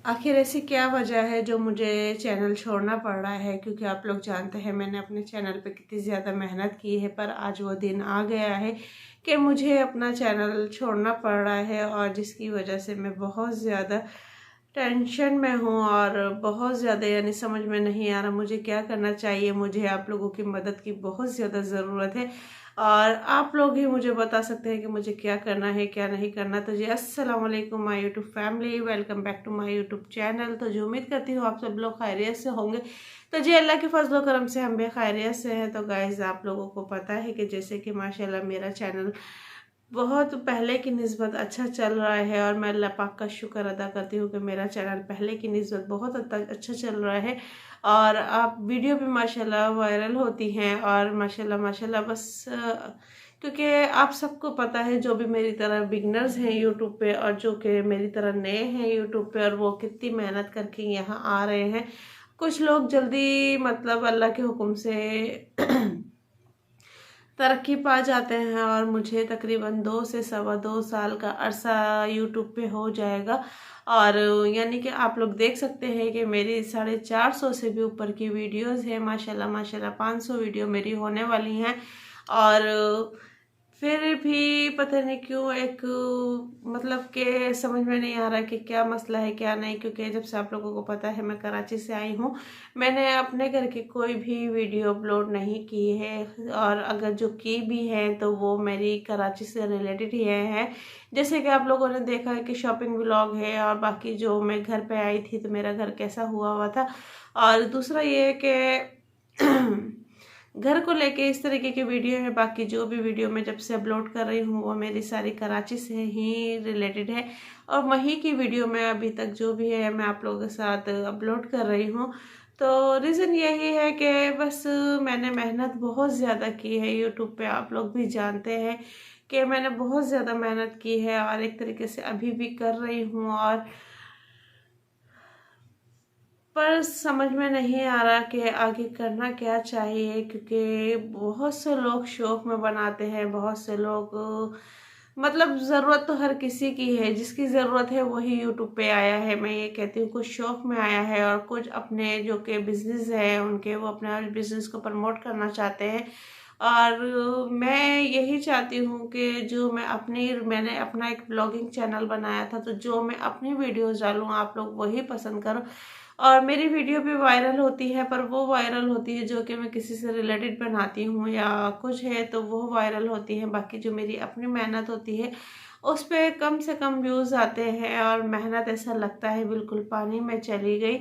आखिर ऐसी क्या वजह है जो मुझे चैनल छोड़ना पड़ रहा है? क्योंकि आप लोग जानते हैं मैंने अपने चैनल पे कितनी ज़्यादा मेहनत की है, पर आज वो दिन आ गया है कि मुझे अपना चैनल छोड़ना पड़ रहा है, और जिसकी वजह से मैं बहुत ज़्यादा टेंशन में हूँ और बहुत ज़्यादा यानी समझ में नहीं आ रहा मुझे क्या करना चाहिए। मुझे आप लोगों की मदद की बहुत ज़्यादा ज़रूरत है, और आप लोग ही मुझे बता सकते हैं कि मुझे क्या करना है क्या नहीं करना। तो जी अस्सलाम वालेकुम my YouTube family, welcome back to my YouTube channel. तो जो उम्मीद करती हूँ आप सब लोग खैरियत से होंगे। तो जी अल्लाह के फजल करम से हम भी खैरियत से हैं। तो गाइज़ आप लोगों को पता है कि जैसे कि माशाल्लाह मेरा चैनल बहुत पहले की निस्बत अच्छा चल रहा है, और मैं अल्लाह पाक का शुक्र अदा करती हूँ कि मेरा चैनल पहले की निस्बत बहुत अच्छा चल रहा है। और आप वीडियो भी माशाल्लाह वायरल होती हैं, और माशाल्लाह माशाल्लाह बस क्योंकि आप सबको पता है जो भी मेरी तरह बिगनर्स हैं यूट्यूब पे, और जो कि मेरी तरह नए हैं यूट्यूब पे, और वो कितनी मेहनत करके यहाँ आ रहे हैं। कुछ लोग जल्दी मतलब अल्लाह के हुक्म से तरक्की पा जाते हैं, और मुझे तकरीबन 2 से 2.25 साल का अरसा यूट्यूब पे हो जाएगा। और यानी कि आप लोग देख सकते हैं कि मेरी 450 से भी ऊपर की वीडियोस है माशाल्लाह माशाल्लाह। 500 वीडियो मेरी होने वाली हैं, और फिर भी पता नहीं क्यों एक मतलब कि समझ में नहीं आ रहा कि क्या मसला है क्या नहीं। क्योंकि जब से आप लोगों को पता है मैं कराची से आई हूँ, मैंने अपने घर की कोई भी वीडियो अपलोड नहीं की है, और अगर जो की भी है तो वो मेरी कराची से रिलेटेड ही है। जैसे कि आप लोगों ने देखा है कि शॉपिंग व्लॉग है, और बाकी जो मैं घर पे आई थी तो मेरा घर कैसा हुआ हुआ था। और दूसरा ये है कि घर को लेके इस तरीके की वीडियो है। बाकी जो भी वीडियो मैं जब से अपलोड कर रही हूँ वो मेरी सारी कराची से ही रिलेटेड है, और वहीं की वीडियो मैं अभी तक जो भी है मैं आप लोगों के साथ अपलोड कर रही हूँ। तो रीज़न यही है कि बस मैंने मेहनत बहुत ज़्यादा की है यूट्यूब पे। आप लोग भी जानते हैं कि मैंने बहुत ज़्यादा मेहनत की है, और एक तरीके से अभी भी कर रही हूँ, और पर समझ में नहीं आ रहा कि आगे करना क्या चाहिए। क्योंकि बहुत से लोग शौक में बनाते हैं, बहुत से लोग मतलब ज़रूरत तो हर किसी की है, जिसकी ज़रूरत है वही यूट्यूब पे आया है। मैं ये कहती हूँ कुछ शौक में आया है, और कुछ अपने जो कि बिजनेस है उनके वो अपने बिजनेस को प्रमोट करना चाहते हैं। और मैं यही चाहती हूँ कि जो मैंने अपना एक ब्लॉगिंग चैनल बनाया था, तो जो मैं अपनी वीडियोस डालूँ आप लोग वही पसंद करो। और मेरी वीडियो भी वायरल होती है, पर वो वायरल होती है जो कि मैं किसी से रिलेटेड बनाती हूँ या कुछ है तो वो वायरल होती है। बाकी जो मेरी अपनी मेहनत होती है उस पे कम से कम व्यूज़ आते हैं, और मेहनत ऐसा लगता है बिल्कुल पानी में चली गई।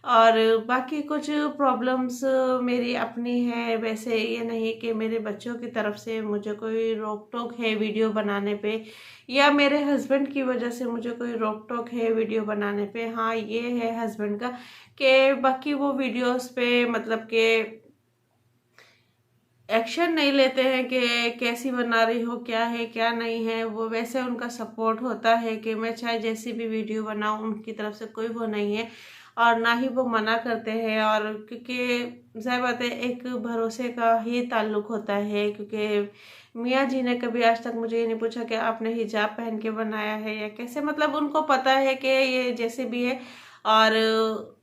और बाकी कुछ प्रॉब्लम्स मेरी अपनी है। वैसे ये नहीं कि मेरे बच्चों की तरफ से मुझे कोई रोक टोक है वीडियो बनाने पे, या मेरे हस्बैंड की वजह से मुझे कोई रोक टोक है वीडियो बनाने पे। हाँ ये है हस्बैंड का कि बाकी वो वीडियोस पे मतलब कि एक्शन नहीं लेते हैं कि कैसी बना रही हो, क्या है क्या नहीं है। वो वैसे उनका सपोर्ट होता है कि मैं चाहे जैसी भी वीडियो बनाऊं, उनकी तरफ से कोई वो नहीं है, और ना ही वो मना करते हैं। और क्योंकि ज़ाहिर बात है एक भरोसे का ही ताल्लुक होता है। क्योंकि मियाँ जी ने कभी आज तक मुझे ये नहीं पूछा कि आपने हिजाब पहन के बनाया है या कैसे, मतलब उनको पता है कि ये जैसे भी है, और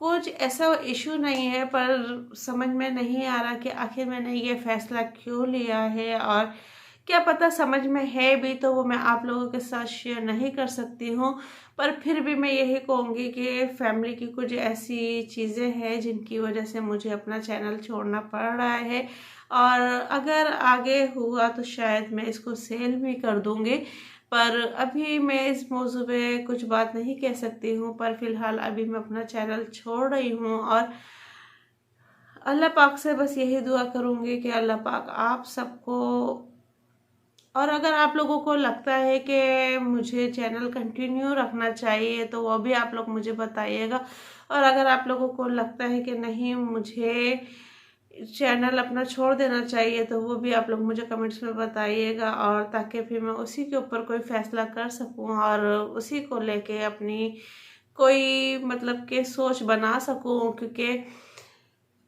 कुछ ऐसा इशू नहीं है। पर समझ में नहीं आ रहा कि आखिर मैंने ये फैसला क्यों लिया है, और क्या पता समझ में है भी तो वो मैं आप लोगों के साथ शेयर नहीं कर सकती हूँ। पर फिर भी मैं यही कहूँगी कि फैमिली की कुछ ऐसी चीज़ें हैं जिनकी वजह से मुझे अपना चैनल छोड़ना पड़ रहा है, और अगर आगे हुआ तो शायद मैं इसको सेल भी कर दूँगी। पर अभी मैं इस मौजू पे कुछ बात नहीं कह सकती हूँ। पर फिलहाल अभी मैं अपना चैनल छोड़ रही हूँ, और अल्लाह पाक से बस यही दुआ करूँगी कि अल्लाह पाक आप सबको, और अगर आप लोगों को लगता है कि मुझे चैनल कंटिन्यू रखना चाहिए तो वो भी आप लोग मुझे बताइएगा। और अगर आप लोगों को लगता है कि नहीं मुझे चैनल अपना छोड़ देना चाहिए तो वो भी आप लोग मुझे कमेंट्स में बताइएगा, और ताकि फिर मैं उसी के ऊपर कोई फैसला कर सकूं, और उसी को लेके अपनी कोई मतलब के सोच बना सकूं। क्योंकि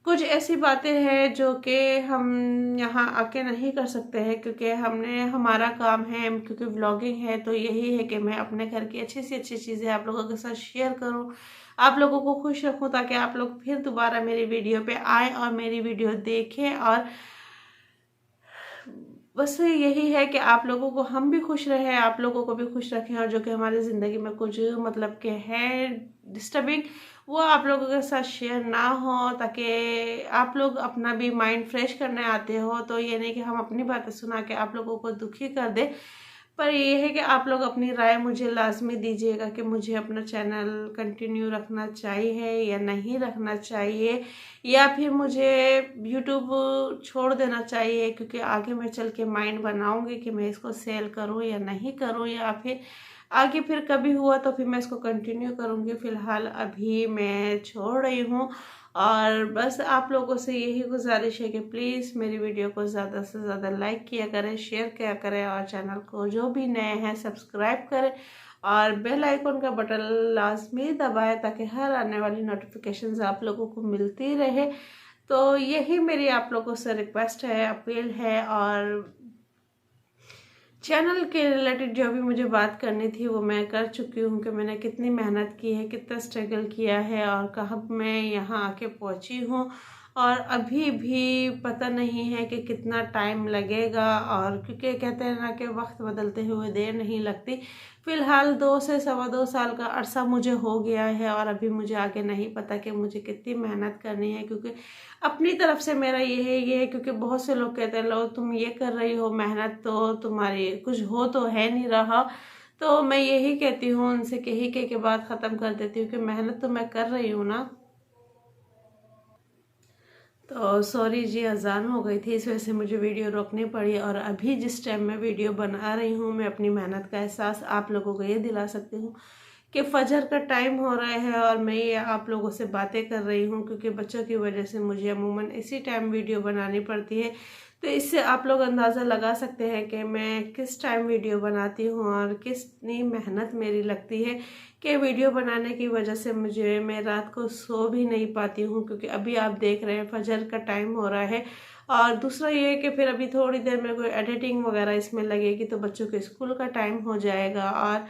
कुछ ऐसी बातें हैं जो कि हम यहाँ आके नहीं कर सकते हैं, क्योंकि हमने हमारा काम है, क्योंकि व्लॉगिंग है तो यही है कि मैं अपने घर की अच्छी से अच्छी चीज़ें आप लोगों के साथ शेयर करूँ, आप लोगों को खुश रखूँ, ताकि आप लोग फिर दोबारा मेरी वीडियो पे आए और मेरी वीडियो देखें। और बस यही है कि आप लोगों को हम भी खुश रहें, आप लोगों को भी खुश रखें, और जो कि हमारी ज़िंदगी में कुछ मतलब के है डिस्टर्बिंग, वो आप लोगों के साथ शेयर ना हो, ताकि आप लोग अपना भी माइंड फ्रेश करने आते हो। तो ये नहीं कि हम अपनी बातें सुना के आप लोगों को दुखी कर दे, पर ये है कि आप लोग अपनी राय मुझे लाजमी दीजिएगा कि मुझे अपना चैनल कंटिन्यू रखना चाहिए या नहीं रखना चाहिए, या फिर मुझे यूट्यूब छोड़ देना चाहिए, क्योंकि आगे मैं चल के माइंड बनाऊंगी कि मैं इसको सेल करूं या नहीं करूं, या फिर आगे फिर कभी हुआ तो फिर मैं इसको कंटिन्यू करूंगी। फ़िलहाल अभी मैं छोड़ रही हूँ। और बस आप लोगों से यही गुजारिश है कि प्लीज़ मेरी वीडियो को ज़्यादा से ज़्यादा लाइक किया करें, शेयर किया करें, और चैनल को जो भी नए हैं सब्सक्राइब करें, और बेल आइकन का बटन लाजमी दबाएं, ताकि हर आने वाली नोटिफिकेशंस आप लोगों को मिलती रहे। तो यही मेरी आप लोगों से रिक्वेस्ट है, अपील है। और चैनल के रिलेटेड जो भी मुझे बात करनी थी वो मैं कर चुकी हूँ, कि मैंने कितनी मेहनत की है, कितना स्ट्रगल किया है, और कहाँ मैं यहाँ आके पहुँची हूँ, और अभी भी पता नहीं है कि कितना टाइम लगेगा। और क्योंकि कहते हैं ना कि वक्त बदलते हुए देर नहीं लगती। फ़िलहाल 2 से सवा 2 साल का अरसा मुझे हो गया है, और अभी मुझे आगे नहीं पता कि मुझे कितनी मेहनत करनी है, क्योंकि अपनी तरफ से मेरा ये है क्योंकि बहुत से लोग कहते हैं, लो तुम ये कर रही हो, मेहनत तो तुम्हारी कुछ हो तो है नहीं रहा। तो मैं यही कहती हूँ उनसे कि ही के बात ख़त्म कर देती हूँ कि मेहनत तो मैं कर रही हूँ ना। तो सॉरी जी, अजान हो गई थी, इस वजह से मुझे वीडियो रोकनी पड़ी। और अभी जिस टाइम मैं वीडियो बना रही हूँ, मैं अपनी मेहनत का एहसास आप लोगों को ये दिला सकती हूँ कि फजर का टाइम हो रहा है, और मैं ये आप लोगों से बातें कर रही हूँ, क्योंकि बच्चों की वजह से मुझे अमूमन इसी टाइम वीडियो बनानी पड़ती है। तो इससे आप लोग अंदाज़ा लगा सकते हैं कि मैं किस टाइम वीडियो बनाती हूँ, और कितनी मेहनत मेरी लगती है, कि वीडियो बनाने की वजह से मैं रात को सो भी नहीं पाती हूँ, क्योंकि अभी आप देख रहे हैं फजर का टाइम हो रहा है। और दूसरा ये है कि फिर अभी थोड़ी देर में कोई एडिटिंग वगैरह इसमें लगेगी, तो बच्चों के स्कूल का टाइम हो जाएगा, और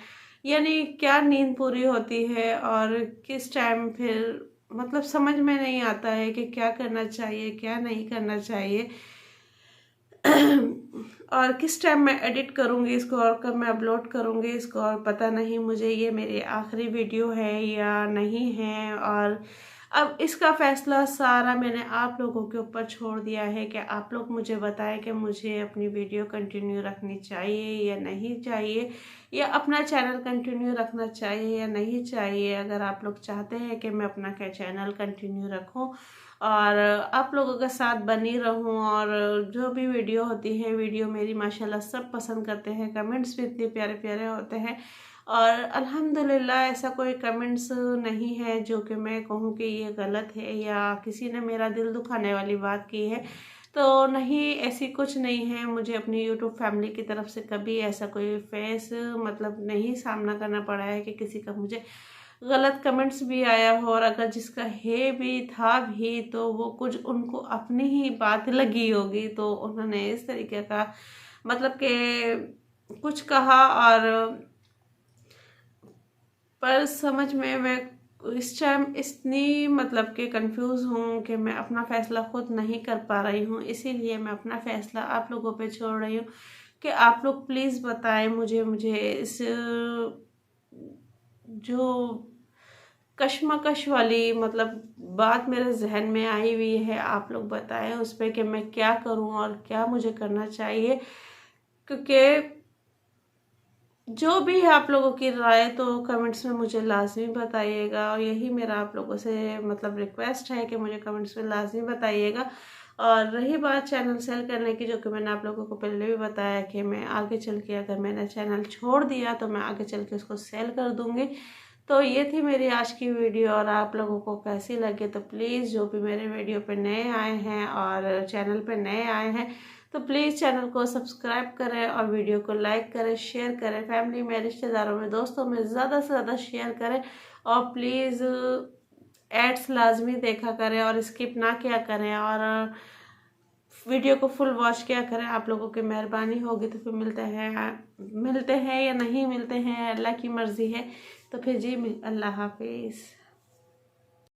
यानी क्या नींद पूरी होती है, और किस टाइम फिर मतलब समझ में नहीं आता है कि क्या करना चाहिए, क्या नहीं करना चाहिए। और किस टाइम मैं एडिट करूँगी इसको, और कब मैं अपलोड करूँगी इसको, और पता नहीं मुझे ये मेरी आखिरी वीडियो है या नहीं है। और अब इसका फैसला सारा मैंने आप लोगों के ऊपर छोड़ दिया है, कि आप लोग मुझे बताएं कि मुझे अपनी वीडियो कंटिन्यू रखनी चाहिए या नहीं चाहिए, या अपना चैनल कंटिन्यू रखना चाहिए या नहीं चाहिए। अगर आप लोग चाहते हैं कि मैं अपना चैनल कंटिन्यू रखूं और आप लोगों के साथ बनी रहूं, और जो भी वीडियो होती है, वीडियो मेरी माशाल्लाह सब पसंद करते हैं, कमेंट्स भी इतने प्यारे प्यारे होते हैं। और अल्हम्दुलिल्लाह ऐसा कोई कमेंट्स नहीं है जो कि मैं कहूँ कि ये गलत है, या किसी ने मेरा दिल दुखाने वाली बात की है। तो नहीं, ऐसी कुछ नहीं है। मुझे अपनी यूट्यूब फैमिली की तरफ से कभी ऐसा कोई फेस मतलब नहीं सामना करना पड़ा है कि किसी का मुझे गलत कमेंट्स भी आया हो, और अगर जिसका है भी था भी तो वो कुछ उनको अपनी ही बात लगी होगी, तो उन्होंने इस तरीके का मतलब कि कुछ कहा। और पर समझ में मैं इस टाइम इतनी मतलब कि कंफ्यूज हूँ कि मैं अपना फ़ैसला खुद नहीं कर पा रही हूँ, इसीलिए मैं अपना फ़ैसला आप लोगों पे छोड़ रही हूँ कि आप लोग प्लीज़ बताएं मुझे इस जो कश्मकश वाली मतलब बात मेरे जहन में आई हुई है, आप लोग बताएं उस पर कि मैं क्या करूं और क्या मुझे करना चाहिए। क्योंकि जो भी है आप लोगों की राय तो कमेंट्स में मुझे लाजमी बताइएगा, और यही मेरा आप लोगों से मतलब रिक्वेस्ट है कि मुझे कमेंट्स में लाजमी बताइएगा। और रही बात चैनल सेल करने की, जो कि मैंने आप लोगों को पहले भी बताया कि मैं आगे चल के अगर मैंने चैनल छोड़ दिया तो मैं आगे चल के उसको सेल कर दूँगी। तो ये थी मेरी आज की वीडियो, और आप लोगों को कैसी लगे तो प्लीज़ जो भी मेरे वीडियो पे नए आए हैं और चैनल पे नए आए हैं तो प्लीज़ चैनल को सब्सक्राइब करें, और वीडियो को लाइक करें, शेयर करें, फैमिली में, रिश्तेदारों में, दोस्तों में ज़्यादा से ज़्यादा शेयर करें। और प्लीज़ एड्स लाजमी देखा करें और स्किप ना किया करें और वीडियो को फुल वॉच किया करें। आप लोगों की मेहरबानी होगी। तो फिर मिलते हैं या नहीं मिलते हैं, अल्लाह की मर्ज़ी है। तो फिर जी अल्लाह हाफिज़।